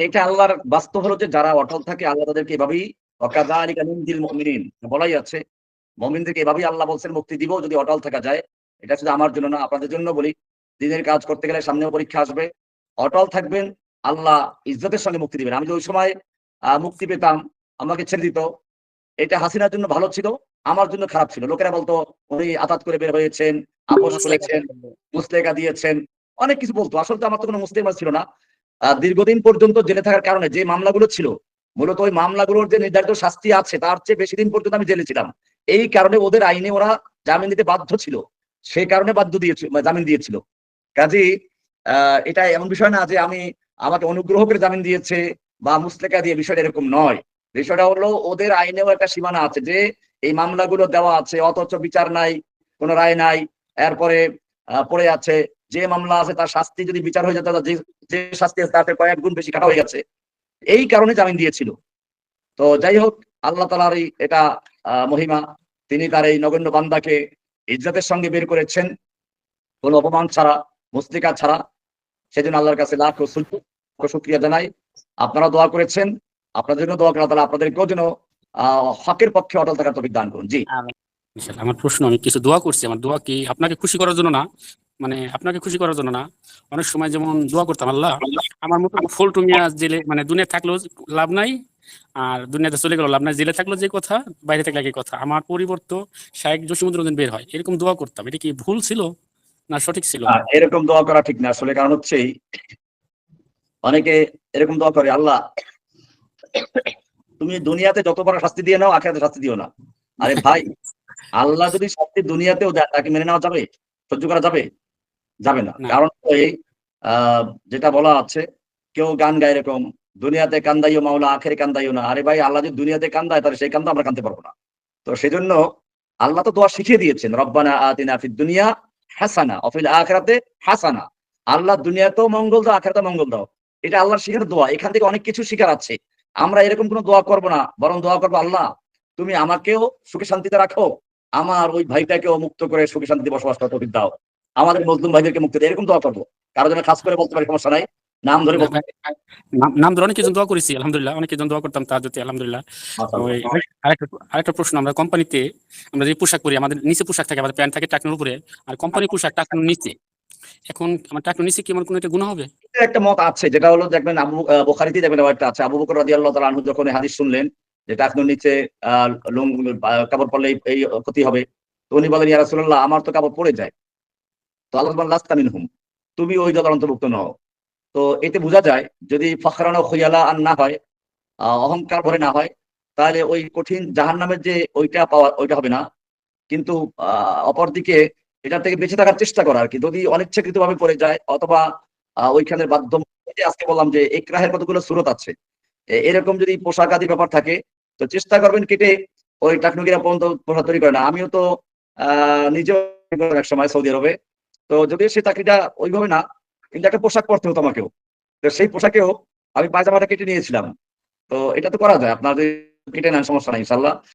এটা আল্লাহর বাস্তব হলো যে যারা অটল থাকে আল্লাহ তাদেরকে এভাবেই ওয়াকাযালিকা নুনজিল মুমিনিন বলাই আছে। মুমিনদেরকে এভাবেই আল্লাহ বলছেন মুক্তি দিব যদি অটল থাকা যায়। এটা শুধু আমার জন্য না আপনাদের জন্য বলি। দিনের কাজ করতে গেলে সামনেও পরীক্ষা আসবে। অটল থাকবেন, আল্লাহ ইজ্জতের সঙ্গে মুক্তি দিবেন। আমি যদি ওই সময় মুক্তি পেতাম, আমাকে ছেড়ে দিত। এটা হাসিনার জন্য ভালো ছিল, আমার জন্য খারাপ ছিল। লোকেরা বলতো উনি আতাত করে বের হয়েছেন, আপোস মুসলেখা করেছেন, দিতেন। মুসলেকা দিয়েছেন, অনেক কিছু বলতো। আসলে তো আমার তো কোনো মুসলিম ছিল না। দীর্ঘদিন পর্যন্ত জেলে থাকার কারণে যে মামলাগুলো ছিল, মূলত ওই মামলাগুলোর যে নির্ধারিত শাস্তি আছে তার চেয়ে বেশি দিন পর্যন্ত আমি জেলে ছিলাম। এই কারণে ওদের আইনে ওরা জামিন দিতে বাধ্য ছিল, সেই কারণে বাধ্য দিয়েছিল, জামিন দিয়েছিল। কাজী এটা এমন বিষয় না যে আমাকে অনুগ্রহ করে জামিন দিয়েছে বা মুসলেকা দিয়ে, বিষয়টা এরকম নয়। বিষয়টা হলো ওদের আইনেও একটা সীমানা আছে যে এই মামলাগুলো দেওয়া আছে অথচ বিচার নাই, কোনো রায় নাই, এরপরে পড়ে আছে। যে মামলা আছে তার শাস্তি যদি বিচার হয়ে যেত, যে শাস্তি আছে তাতে কয়েক গুণ বেশি কাটা হয়ে গেছে, এই কারণে জামিন দিয়েছিল। তো যাই হোক, আল্লাহ তাআলার এটা মহিমা, তিনি তার এই নগণ্য বান্দাকে ইজ্জতের সঙ্গে বের করেছেন, কোনো অপমান ছাড়া, মুসলিকা ছাড়া। সেজন্য আল্লাহর কাছে লাখ শুকরিয়া জানাই। আপনারা দোয়া করেছেন, আপনাদের জন্য দোয়া করা, তাহলে আপনাদেরকেও যেন হকের পক্ষে অটল থাকার তৌফিক দান করুন। জি ইনশাআল্লাহ। আমার প্রশ্ন, আমি কিছু দোয়া করছি, আমার দোয়া কি আপনাকে খুশি করার জন্য না, মানে আপনাকে খুশি করার জন্য না। অনেক সময় যেমন দোয়া করতাম, আল্লাহ আমার মতো ফল্টু মিয়া জেলে, মানে দুনিয়া থাকলেও লাভ নাই, আর দুনিয়াতে চলে গেল লাভ নাই, জেলে থাকলো যে কথা, বাইরে থাকলে একই কথা, আমার পরিবর্তে শাইখ জসিমউদ্দিন বের হয়, এরকম দোয়া করতাম। এটা কি ভুল ছিল না সঠিক ছিল? এরকম দোয়া করা ঠিক না আসলে। কারণ হচ্ছে অনেকে এরকম দোয়া করে, আল্লাহ তুমি দুনিয়াতে যত বড় শাস্তি দিয়ে নাও, আখিরাতে শাস্তি দিও না। আরে ভাই, আল্লাহ যদি শাস্তি দুনিয়াতেও দেয় তাকে মেনে নেওয়া যাবে? সহ্য করা যাবে? যাবে না। না। কারণ এই যেটা বলা আছে, কেউ গান গায় এরকম, দুনিয়াতে কান্দাইও মাওলা আখেরে কান্দাইও না। আরে ভাই, আল্লাহ যদি দুনিয়াতে কান্দায় তাহলে সেই কান্দা আমরা কানতে পারবো না। তো সেজন্য আল্লাহ তো দোয়া শিখিয়ে দিয়েছেন, রব্বানা আতিনা ফিদ দুনিয়া হাসানা ওয়া ফিল আখিরাতি হাসানা। আল্লাহ দুনিয়াতেও মঙ্গল দাও, আখিরাতেও মঙ্গল দাও। এটা আল্লাহর শিখার দোয়া। এখান থেকে অনেক কিছু শিখার আছে। আমরা এরকম কোনো দোয়া করব না, বরং দোয়া করবো, আল্লাহ তুমি আমাকেও সুখে শান্তিতে রাখো, আমার ওই ভাইটাকেও মুক্ত করে সুখে শান্তিতে বসবাস করতে তৌফিক দাও, আমাদের মজলুম ভাইদেরকে মুক্তি দাও। এরকম দোয়া করবো। কারো জন্য খাস করে বলতে পারি, সমস্যা নাই, নাম ধরে না বলতে ভাই, পারি। নাম ধরে অনেক কিছু দোয়া করেছি, আলহামদুলিল্লাহ, অনেক কিছু দোয়া করতাম তাহাজ্জুদে, আলহামদুলিল্লাহ। ওই মাশাআল্লাহ। আরেকটা আরেকটা প্রশ্ন, আমরা কোম্পানিতে আমরা যে পোশাক পরি, আমাদের নিচে পোশাক থাকে, আমাদের প্যান্ট থাকে টাকনুর উপরে, আর কোম্পানি পোশাক টাকনুর নিচে। এখন আমার টাকনুর নিচে কি আমার কোনো একটা গুনাহ হবে? একটা মত আছে, যেটা হলো দেখবেন বুখারীতে দেখবেন একটা আছে, আবু বকর রাদিয়াল্লাহু তাআলা আনহু যখন এই হাদিস শুনলেন যে টাকনুর নিচে কাপড় পরলে এই ক্ষতি হবে, তো উনি বলেন, ইয়া রাসূলুল্লাহ আমার তো কাপড় পড়ে যায়। তো আল্লাহ বলেন, লাস্তা মিনহুম, তুমি ওই দলের অন্তর্ভুক্ত নও। তো এতে বোঝা যায় যদি ফখরান ও খুয়ালা আর না হয়, অহংকার ভরে না হয়, তাহলে ওই কঠিন জাহান্নামের যে ওইটা হবে না। কিন্তু অপরদিকে এটা থেকে বেঁচে থাকার চেষ্টা করা আর কি, যদি অনিচ্ছাকৃত ভাবে পড়ে যায় অথবা ওইখানের আজকে বললাম যে ইকরাহের কতগুলো সূরত আছে। এরকম যদি পোশাক আদি ব্যাপার থাকে, তো চেষ্টা করবেন কেটে, ওই টাকনুকিরা পর্যন্ত পোশাক তৈরি করে না। আমিও তো নিজেও এক সময় সৌদি আরবে, তো যদিও সে চাকরিটা ওইভাবে না, কিন্তু একটা পোশাক পরতে হতো আমাকেও। তো সেই পোশাকেও আমি পায়জামাটা কেটে নিয়েছিলাম। তো এটা তো করা যায়, আপনার যদি কেটে নেন সমস্যা নাই ইনশাল্লাহ।